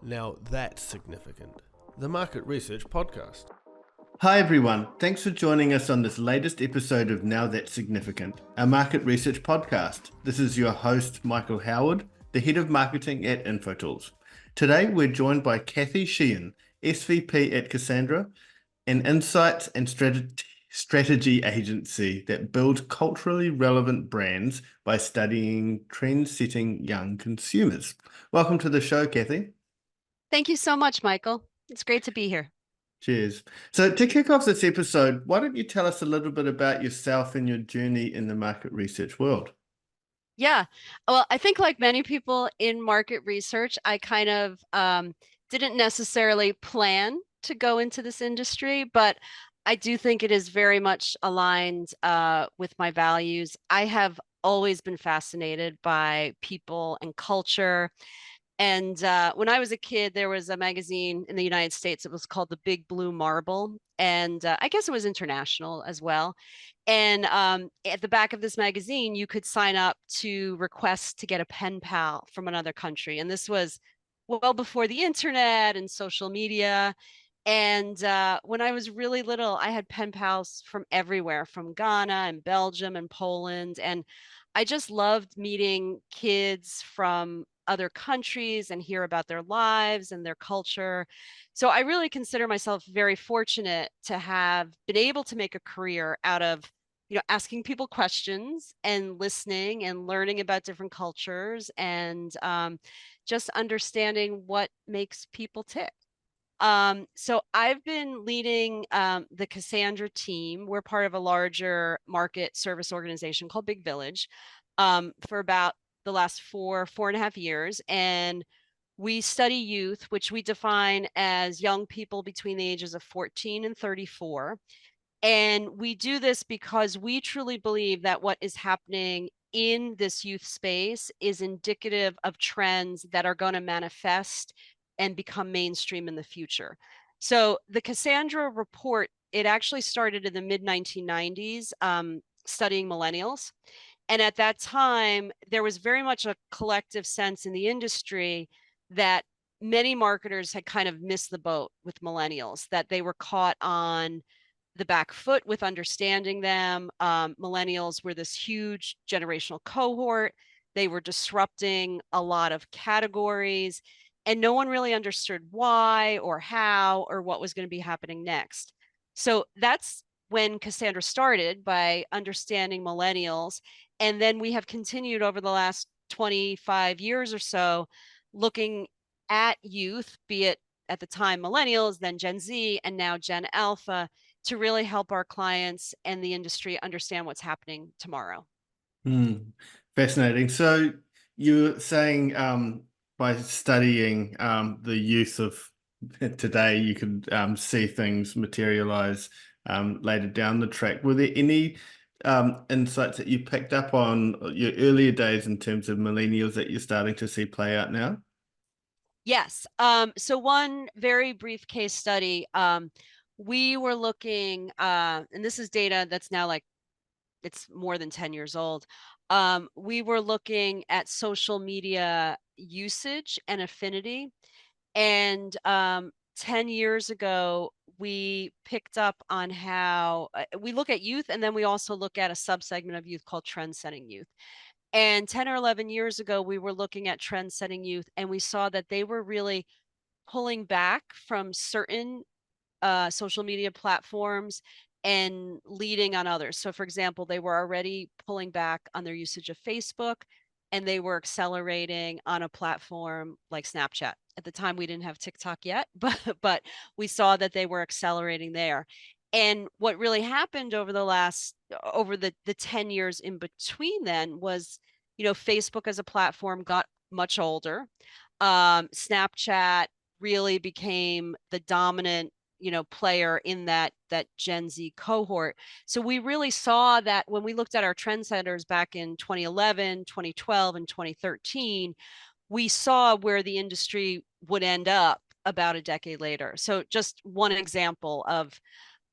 Now that's significant. The Market Research Podcast. Hi everyone, thanks for joining us on this latest episode of Now That's Significant, our market research podcast. This is your host, Michael Howard, the head of marketing at Infotools. Today we're joined by Kathy Sheehan, SVP at Cassandra, an insights and strategy agency that builds culturally relevant brands by studying trend-setting young consumers. Welcome to the show, Kathy. Thank you so much, Michael. It's great to be here. Cheers. So to kick off this episode, why don't you tell us a little bit about yourself and your journey in the market research world? Yeah. Well, I think like many people in market research, I kind of didn't necessarily plan to go into this industry, but I do think it is very much aligned with my values. I have always been fascinated by people and culture. And when I was a kid, there was a magazine in the United States. It was called The Big Blue Marble. And I guess it was international as well. And at the back of this magazine, you could sign up to request to get a pen pal from another country. And this was well before the internet and social media. And when I was really little, I had pen pals from everywhere, from Ghana and Belgium and Poland. And I just loved meeting kids from other countries and hear about their lives and their culture. So I really consider myself very fortunate to have been able to make a career out of, asking people questions and listening and learning about different cultures and just understanding what makes people tick. So I've been leading the Cassandra team. We're part of a larger market service organization called Big Village for about the last 4.5 years. And we study youth, which we define as young people between the ages of 14 and 34. And we do this because we truly believe that what is happening in this youth space is indicative of trends that are going to manifest and become mainstream in the future. So the Cassandra Report, it actually started in the mid 1990s, studying millennials. And at that time, there was very much a collective sense in the industry that many marketers had kind of missed the boat with millennials, that they were caught on the back foot with understanding them. Millennials were this huge generational cohort. They were disrupting a lot of categories, and no one really understood why or how or what was going to be happening next. So that's when Cassandra started, by understanding millennials. And then we have continued over the last 25 years or so, looking at youth, be it at the time millennials, then Gen Z, and now Gen Alpha, to really help our clients and the industry understand what's happening tomorrow. Fascinating. So you're saying by studying the youth of today, you could see things materialize later down the track. Were there any insights that you picked up on your earlier days in terms of millennials that you're starting to see play out now? Yes. So one very brief case study, we were looking, and this is data that's now like, it's more than 10 years old. We were looking at social media usage and affinity. And 10 years ago, we picked up on how we look at youth, and then we also look at a subsegment of youth called trend-setting youth. And 10 or 11 years ago, we were looking at trend-setting youth, and we saw that they were really pulling back from certain social media platforms and leading on others. So for example, they were already pulling back on their usage of Facebook, and they were accelerating on a platform like Snapchat. At the time, we didn't have TikTok yet, but we saw that they were accelerating there. And what really happened over the 10 years in between then was, Facebook as a platform got much older. Snapchat really became the dominant player in that Gen Z cohort. So we really saw that when we looked at our trendsetters back in 2011, 2012, and 2013, we saw where the industry would end up about a decade later. So just one example of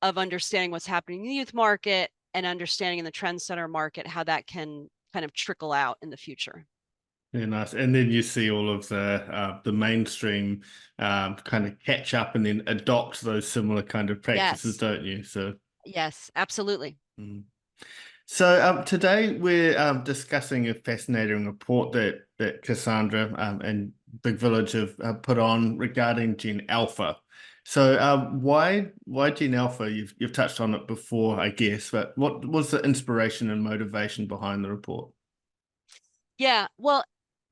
understanding what's happening in the youth market and understanding in the trendsetter market, how that can kind of trickle out in the future. Yeah, nice. And then you see all of the mainstream kind of catch up and then adopt those similar kind of practices, Yes. don't you? So. Yes, absolutely. Mm. So today we're discussing a fascinating report that Cassandra and Big Village have put on regarding Gen Alpha. So why Gen Alpha? You've touched on it before, I guess, but what was the inspiration and motivation behind the report? Yeah, well,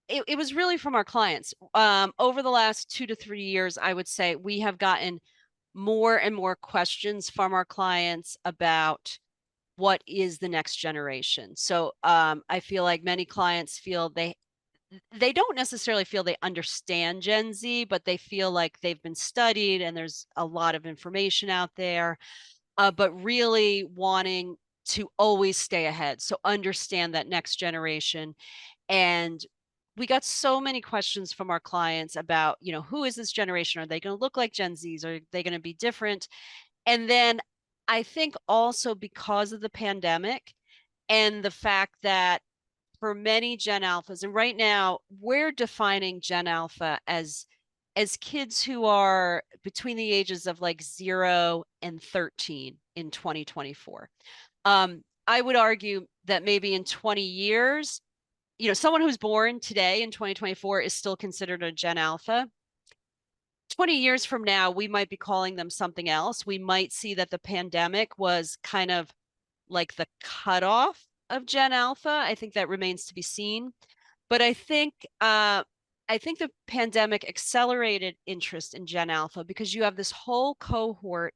it was really from our clients. Over the last 2 to 3 years, I would say we have gotten more and more questions from our clients about what is the next generation. So I feel like many clients feel they don't necessarily feel they understand Gen Z, but they feel like they've been studied and there's a lot of information out there, but really wanting to always stay ahead. So understand that next generation. And we got so many questions from our clients about, who is this generation? Are they going to look like Gen Zs? Are they going to be different? And then I think also because of the pandemic and the fact that for many Gen Alphas, and right now we're defining Gen Alpha as kids who are between the ages of like 0 and 13 in 2024. I would argue that maybe in 20 years, someone who's born today in 2024 is still considered a Gen Alpha. 20 years from now, we might be calling them something else. We might see that the pandemic was kind of like the cutoff of Gen Alpha. I think that remains to be seen. But I think the pandemic accelerated interest in Gen Alpha because you have this whole cohort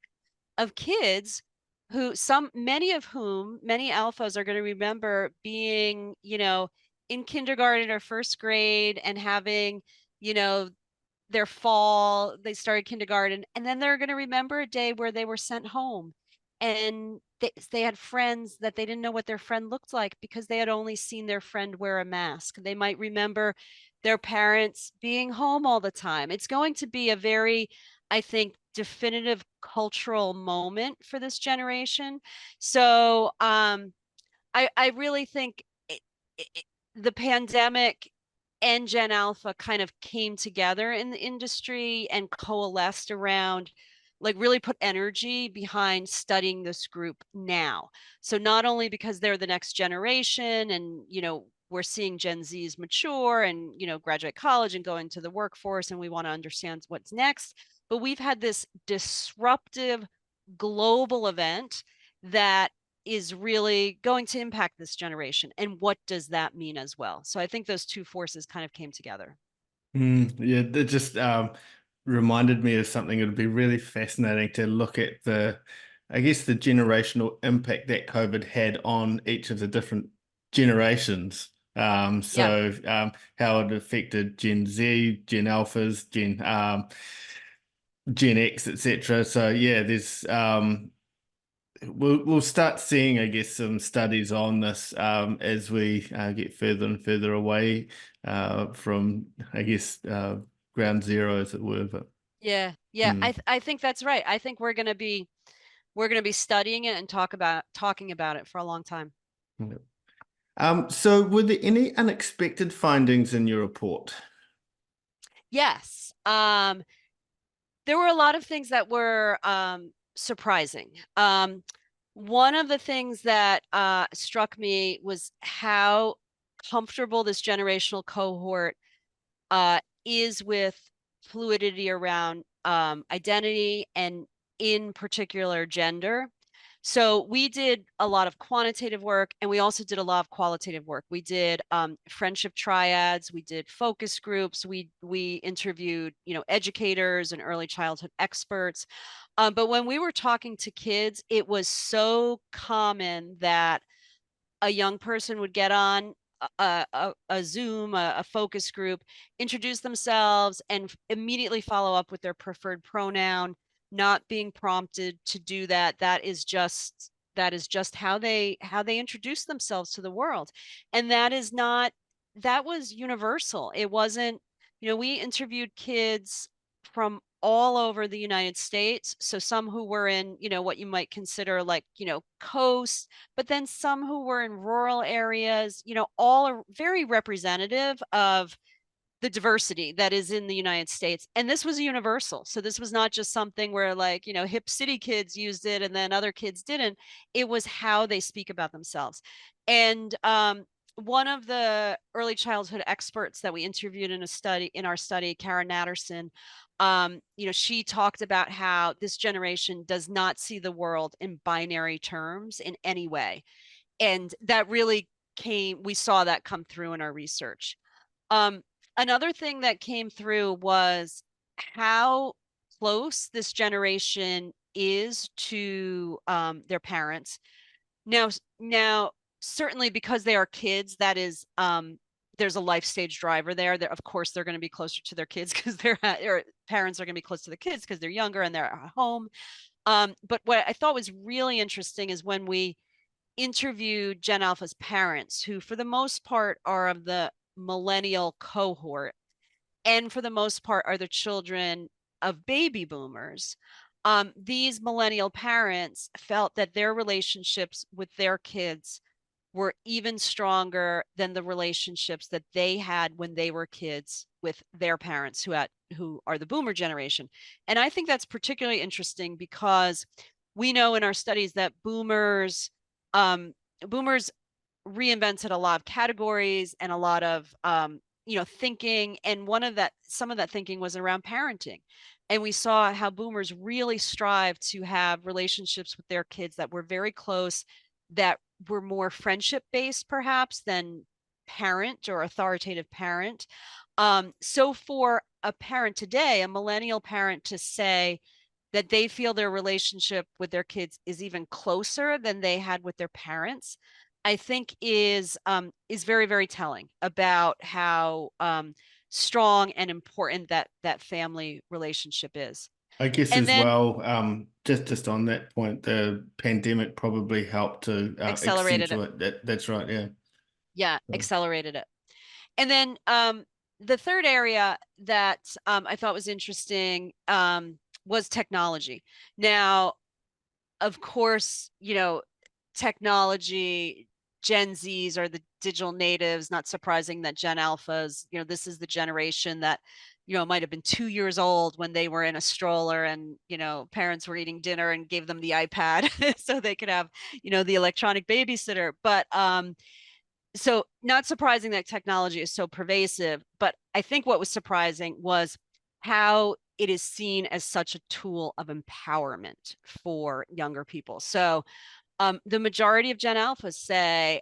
of kids who many of whom, many alphas are going to remember being, in kindergarten or first grade and having, you know, they started kindergarten, and then they're going to remember a day where they were sent home and they had friends that they didn't know what their friend looked like because they had only seen their friend wear a mask. They might remember their parents being home all the time. It's going to be a very, I think, definitive cultural moment for this generation. So I really think the pandemic and Gen Alpha kind of came together in the industry and coalesced around, like, really put energy behind studying this group now. So not only because they're the next generation and, we're seeing Gen Zs mature and, graduate college and go into the workforce, and we want to understand what's next, but we've had this disruptive global event that is really going to impact this generation. And what does that mean as well? So I think those two forces kind of came together. Yeah, that just reminded me of something. It would be really fascinating to look at I guess, the generational impact that COVID had on each of the different generations. Yeah. How it affected Gen Z, Gen Alphas, Gen X, etc. So yeah, there's we'll start seeing, I guess, some studies on this as we get further and further away from, I guess, ground zero, as it were. But Yeah. Yeah. mm, I think that's right. I think we're going to be studying it and talking about it for a long time. yeah. So were there any unexpected findings in your report? Yes. There were a lot of things that were surprising. One of the things that struck me was how comfortable this generational cohort is with fluidity around identity and, in particular, gender. So we did a lot of quantitative work, and we also did a lot of qualitative work. We did friendship triads, we did focus groups, we interviewed, educators and early childhood experts. But when we were talking to kids, it was so common that a young person would get on a Zoom, a focus group, introduce themselves, and immediately follow up with their preferred pronoun, not being prompted to do that. That is just how they introduce themselves to the world. And that was universal. It wasn't, we interviewed kids from all over the United States. So some who were in, what you might consider like, coast, but then some who were in rural areas, all are very representative of the diversity that is in the United States. And this was universal. So this was not just something where like, hip city kids used it and then other kids didn't. It was how they speak about themselves. And one of the early childhood experts that we interviewed in our study, Karen Natterson, she talked about how this generation does not see the world in binary terms in any way. And that really we saw that come through in our research. Another thing that came through was how close this generation is to their parents. Now, certainly because they are kids, that is, there's a life stage driver there. Of course, they're going to be closer to their kids because their parents are going to be close to the kids because they're younger and they're at home. But what I thought was really interesting is when we interviewed Gen Alpha's parents, who for the most part are of the millennial cohort, and for the most part are the children of baby boomers. These millennial parents felt that their relationships with their kids were even stronger than the relationships that they had when they were kids with their parents who are the boomer generation. And I think that's particularly interesting because we know in our studies that boomers reinvented a lot of categories and a lot of thinking, and some of that thinking was around parenting. And we saw how boomers really strive to have relationships with their kids that were very close, that were more friendship based perhaps than parent or authoritative parent. So for a parent today, a millennial parent, to say that they feel their relationship with their kids is even closer than they had with their parents, I think is very, very telling about how strong and important that family relationship is. I guess And as then well, just on that point, the pandemic probably helped to accelerated it. accentuate that. That's right, yeah. Yeah, accelerated it. And then the third area that I thought was interesting was technology. Now, of course, technology, Gen Zs are the digital natives. Not surprising that Gen Alphas, this is the generation that, might have been 2 years old when they were in a stroller and, parents were eating dinner and gave them the iPad so they could have, the electronic babysitter. But so not surprising that technology is so pervasive, but I think what was surprising was how it is seen as such a tool of empowerment for younger people. So the majority of Gen Alphas say,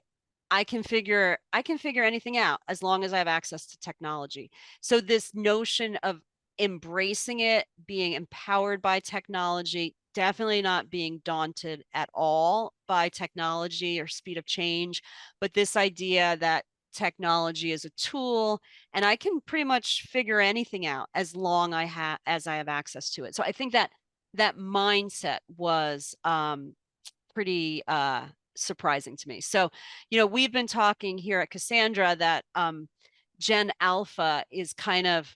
I can figure anything out as long as I have access to technology. So this notion of embracing it, being empowered by technology, definitely not being daunted at all by technology or speed of change, but this idea that technology is a tool and I can pretty much figure anything out as long as I have access to it. So I think that mindset was pretty surprising to me. So, we've been talking here at Cassandra that Gen Alpha is kind of,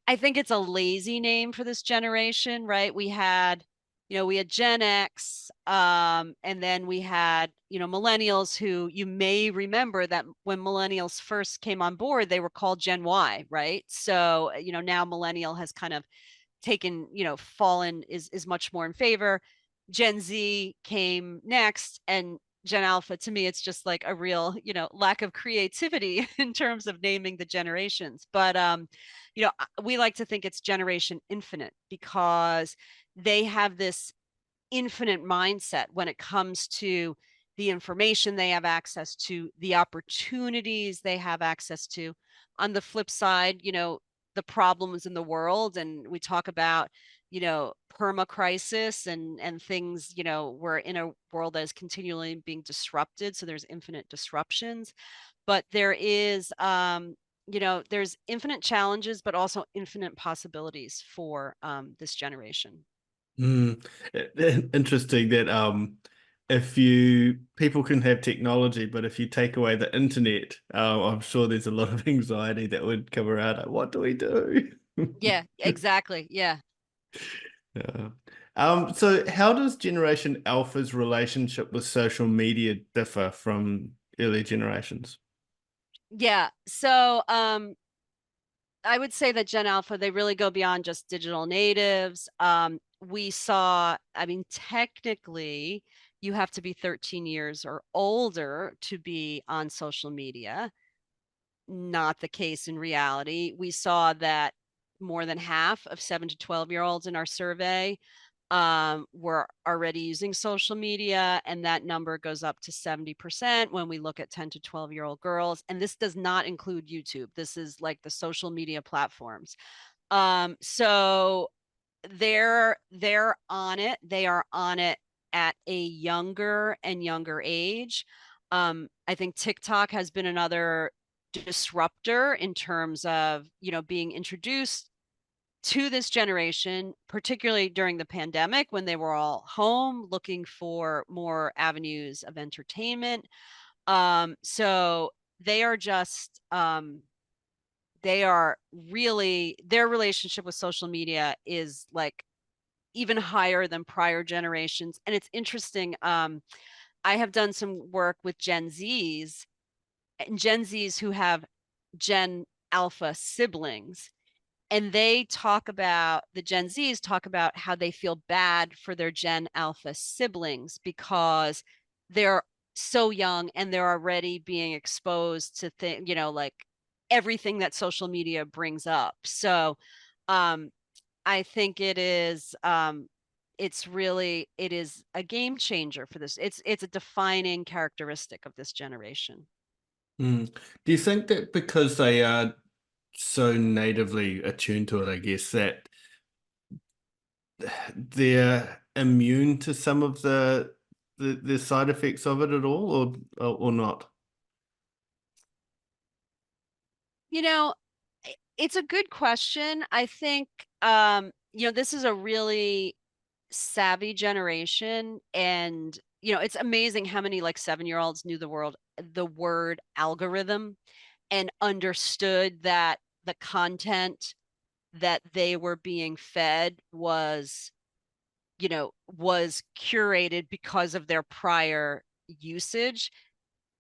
I think it's a lazy name for this generation, right? We had Gen X, and then we had, millennials, who you may remember that when millennials first came on board, they were called Gen Y, right? So, now millennial has kind of taken, fallen, is much more in favor. Gen Z came next, and Gen Alpha, to me, it's just like a real, lack of creativity in terms of naming the generations. But we like to think it's Generation Infinite because they have this infinite mindset when it comes to the information they have access to, the opportunities they have access to. On the flip side, the problems in the world, and we talk about, perma crisis and things, we're in a world that is continually being disrupted. So there's infinite disruptions, but there's infinite challenges, but also infinite possibilities for this generation. Interesting that if people can have technology, but if you take away the internet, I'm sure there's a lot of anxiety that would come around. Like, what do we do? Yeah, exactly. Yeah. Yeah. So how does Generation Alpha's relationship with social media differ from early generations? Yeah. So I would say that Gen Alpha, they really go beyond just digital natives. We saw, I mean, technically, you have to be 13 years or older to be on social media. Not the case in reality. We saw that more than half of 7 to 12-year-olds in our survey were already using social media, and that number goes up to 70% when we look at 10 to 12-year-old girls. And this does not include YouTube. This is like the social media platforms. So they're on it. They are on it at a younger and younger age. I think TikTok has been another disruptor in terms of, being introduced to this generation, particularly during the pandemic when they were all home looking for more avenues of entertainment. So they are just they are really, their relationship with social media is like even higher than prior generations. And it's interesting. I have done some work with Gen Zs and Gen Zs who have Gen Alpha siblings. And the Gen Zs talk about how they feel bad for their Gen Alpha siblings because they're so young and they're already being exposed to things, like everything that social media brings up. So um, I think it is a game changer for this. It's a defining characteristic of this generation. Mm. Do you think that because they are so natively attuned to it, I guess, that they're immune to some of the side effects of it at all, or not? You know, it's a good question. I think this is a really savvy generation, and it's amazing how many like 7-year-olds knew the word algorithm and understood that the content that they were being fed was curated because of their prior usage.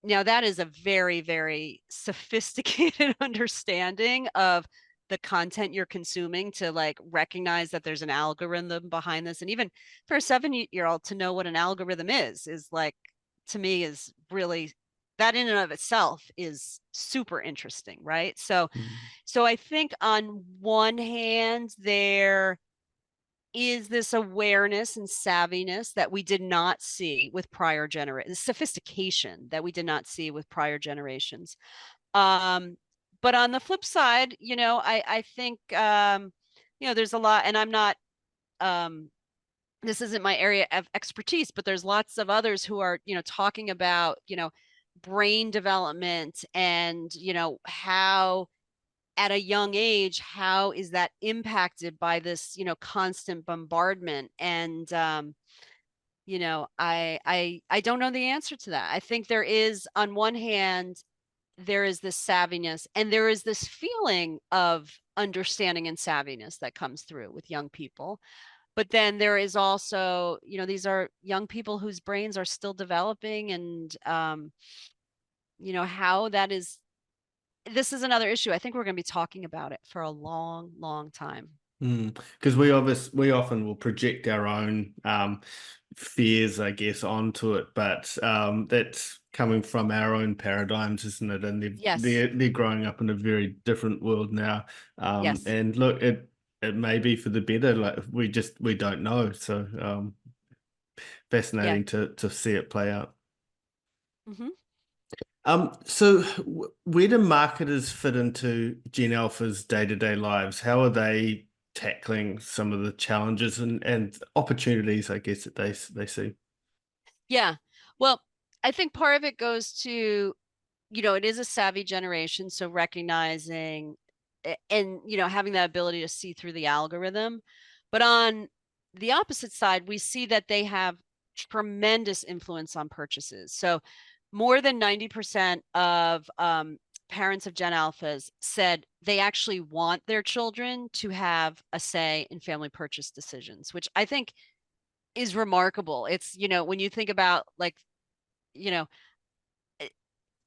Now, that is a very, very sophisticated understanding of the content you're consuming to like recognize that there's an algorithm behind this. And even for a 7-year-old to know what an algorithm is like, to me, is really, that in and of itself is super interesting, right? So I think on one hand, there is this awareness and savviness that we did not see with prior generations, sophistication that we did not see with prior generations. But on the flip side, I think there's a lot, and I'm not this isn't my area of expertise, but there's lots of others who are, talking about, brain development and, how at a young age, how is that impacted by this, constant bombardment? And I don't know the answer to that. I think there is, on one hand, there is this savviness and there is this feeling of understanding and savviness that comes through with young people. But then there is also, these are young people whose brains are still developing, and how that is, this is another issue. I think we're going to be talking about it for a long, long time. Because we often will project our own fears, I guess, onto it, but that's coming from our own paradigms, isn't it? And Yes. they're growing up in a very different world now. Yes. And look, it may be for the better. Like we don't know. So Yeah. fascinating to see it play out. Hmm. So where do marketers fit into Gen Alpha's day-to-day lives? How are they tackling some of the challenges and opportunities, I guess, that they see? Yeah. Well, I think part of it goes to, it is a savvy generation. So recognizing and, having that ability to see through the algorithm. But on the opposite side, we see that they have tremendous influence on purchases. So more than 90% of parents of Gen Alphas said they actually want their children to have a say in family purchase decisions, which I think is remarkable. It's, when you think about you know,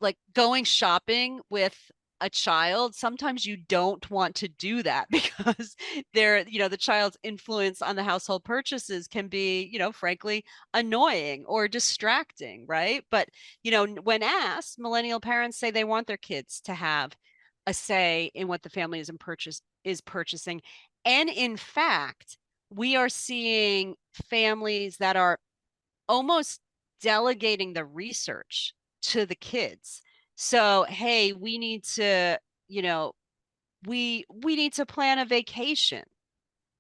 like going shopping with a child, sometimes you don't want to do that because the child's influence on the household purchases can be, frankly, annoying or distracting, right? But, when asked, millennial parents say they want their kids to have a say in what the family is purchasing. And in fact, we are seeing families that are almost delegating the research to the kids. So, hey, we need to, we need to plan a vacation.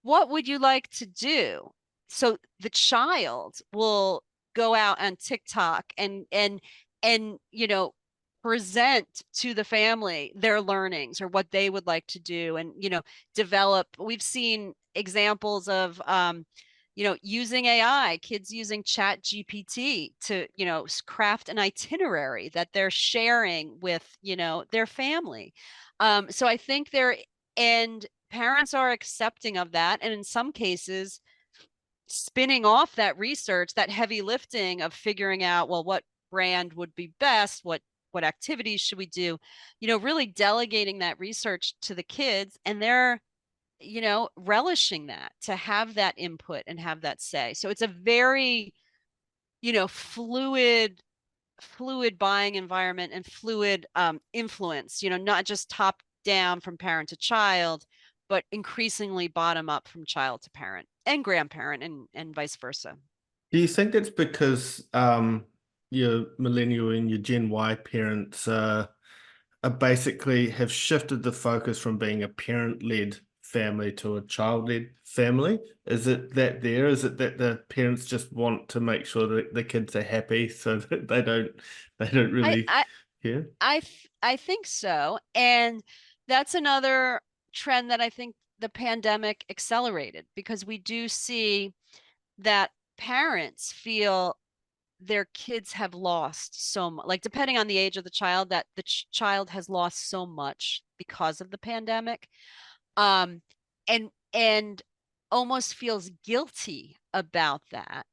What would you like to do? So the child will go out on TikTok and present to the family their learnings or what they would like to do, and develop. We've seen examples of using AI, kids using Chat GPT to, craft an itinerary that they're sharing with, their family. So I think and parents are accepting of that. And in some cases, spinning off that research, that heavy lifting of figuring out, well, what brand would be best, what activities should we do, really delegating that research to the kids, and they're relishing that, to have that input and have that say. So it's a very, fluid buying environment and fluid influence, not just top down from parent to child, but increasingly bottom up from child to parent and grandparent, and vice versa. Do you think that's because your millennial and your Gen Y parents are basically have shifted the focus from being a parent-led family to a child-led family? Is it that there? Is it that the parents just want to make sure that the kids are happy so that they don't I really I care? I think so. And that's another trend that I think the pandemic accelerated, because we do see that parents feel their kids have lost so much, like depending on the age of the child, that the child has lost so much because of the pandemic, um and almost feels guilty about that,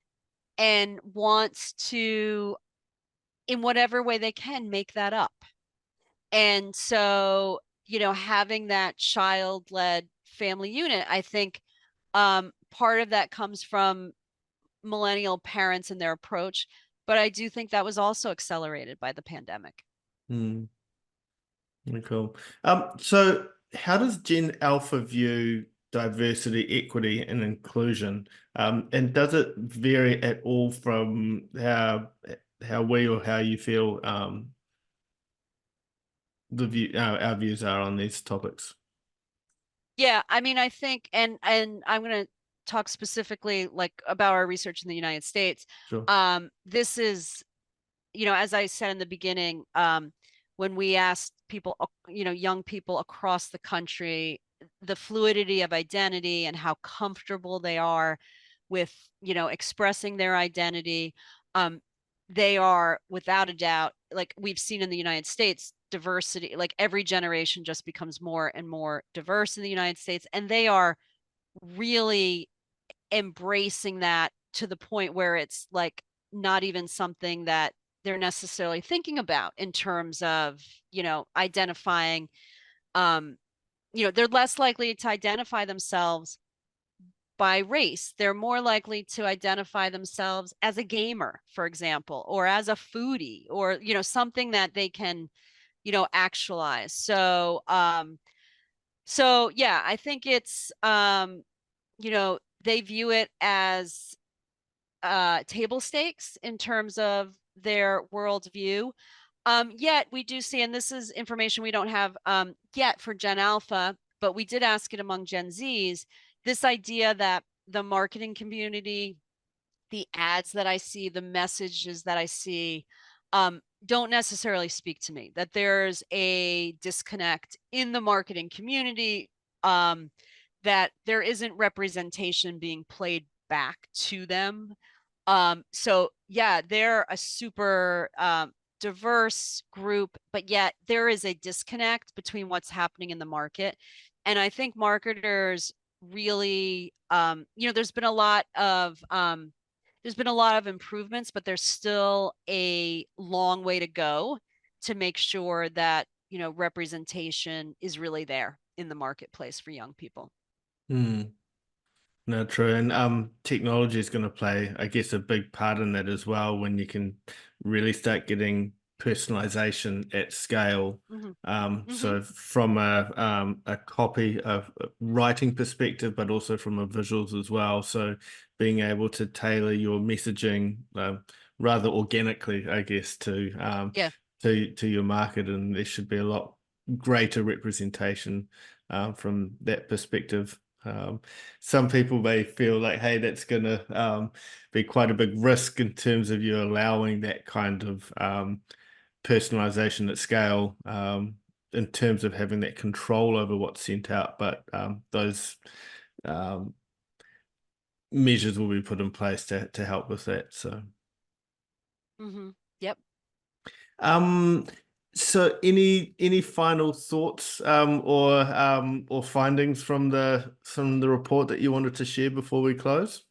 and wants to, in whatever way they can, make that up. And so, having that child-led family unit, I think part of that comes from millennial parents and their approach, but I do think that was also accelerated by the pandemic. Hmm. Cool. So how does Gen Alpha view diversity, equity, and inclusion? And does it vary at all from how we or how you feel our views are on these topics? Yeah, I mean, I think, and I'm going to talk specifically like about our research in the United States. Sure. This is, as I said in the beginning, when we asked people, young people across the country, the fluidity of identity and how comfortable they are with, expressing their identity, they are without a doubt, like we've seen in the United States, diversity, like every generation just becomes more and more diverse in the United States, and they are really embracing that to the point where it's like not even something that they're necessarily thinking about in terms of, identifying, they're less likely to identify themselves by race. They're more likely to identify themselves as a gamer, for example, or as a foodie, or, something that they can, actualize. So yeah, I think it's, they view it as table stakes in terms of their worldview. Yet we do see, and this is information we don't have yet for Gen Alpha, but we did ask it among Gen Zs, this idea that the marketing community, the ads that I see, the messages that I see, don't necessarily speak to me, that there's a disconnect in the marketing community, that there isn't representation being played back to them. So yeah, they're a super diverse group, but yet there is a disconnect between what's happening in the market. And I think marketers really, there's been a lot of improvements, but there's still a long way to go to make sure that, representation is really there in the marketplace for young people. No, true. And technology is going to play, I guess, a big part in that as well when you can really start getting personalization at scale. So from a copy of writing perspective, but also from a visuals as well. So being able to tailor your messaging rather organically, I guess, to your market, and there should be a lot greater representation from that perspective. Some people may feel like, hey, that's going to be quite a big risk in terms of you allowing that kind of personalization at scale in terms of having that control over what's sent out. But those measures will be put in place to help with that. So, Yep. So any final thoughts or findings from the report that you wanted to share before we close?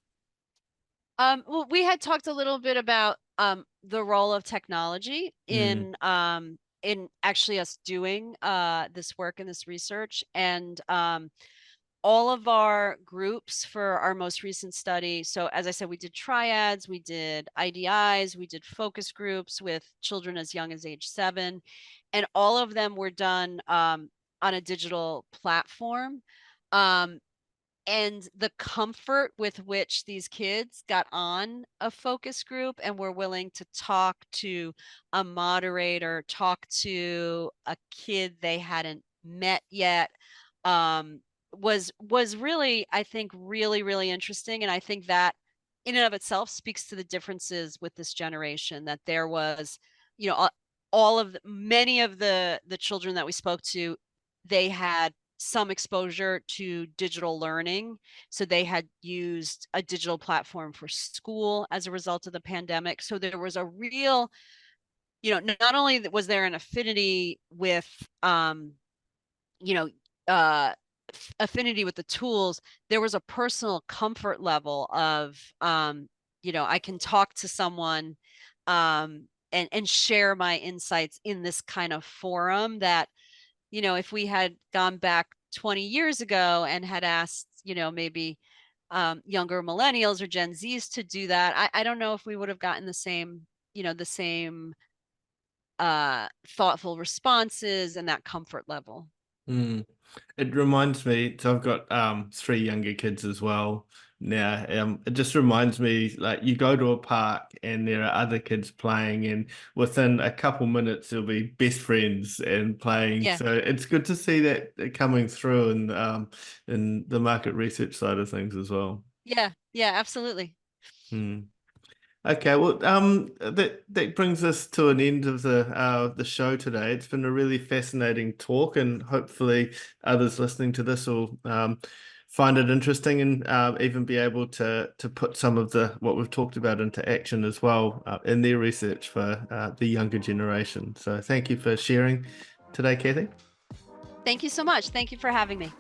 Well, we had talked a little bit about the role of technology in actually us doing this work and this research, and all of our groups for our most recent study. So as I said, we did triads, we did IDIs, we did focus groups with children as young as age 7, and all of them were done on a digital platform. And the comfort with which these kids got on a focus group and were willing to talk to a moderator, talk to a kid they hadn't met yet, was really, I think, really, really interesting. And I think that in and of itself speaks to the differences with this generation, that there was, many of the children that we spoke to, they had some exposure to digital learning. So they had used a digital platform for school as a result of the pandemic. So there was a real, not only was there an affinity with, affinity with the tools, there was a personal comfort level of, I can talk to someone and share my insights in this kind of forum that, if we had gone back 20 years ago and had asked, maybe younger millennials or Gen Zs to do that, I don't know if we would have gotten the same, thoughtful responses and that comfort level. It reminds me, so I've got 3 younger kids as well now. It just reminds me, like, you go to a park and there are other kids playing, and within a couple minutes they'll be best friends and playing. Yeah. So it's good to see that coming through in the market research side of things as well. Yeah, absolutely. Okay, well, that brings us to an end of the show today. It's been a really fascinating talk, and hopefully others listening to this will find it interesting and even be able to put some of what we've talked about into action as well in their research for the younger generation. So thank you for sharing today, Kathy. Thank you so much. Thank you for having me.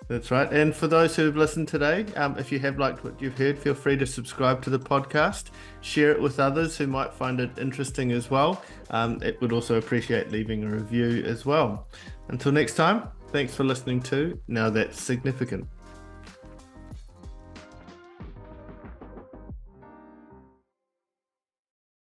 That's right. And for those who have listened today, if you have liked what you've heard, feel free to subscribe to the podcast, share it with others who might find it interesting as well. It would also appreciate leaving a review as well. Until next time, thanks for listening to Now That's Significant.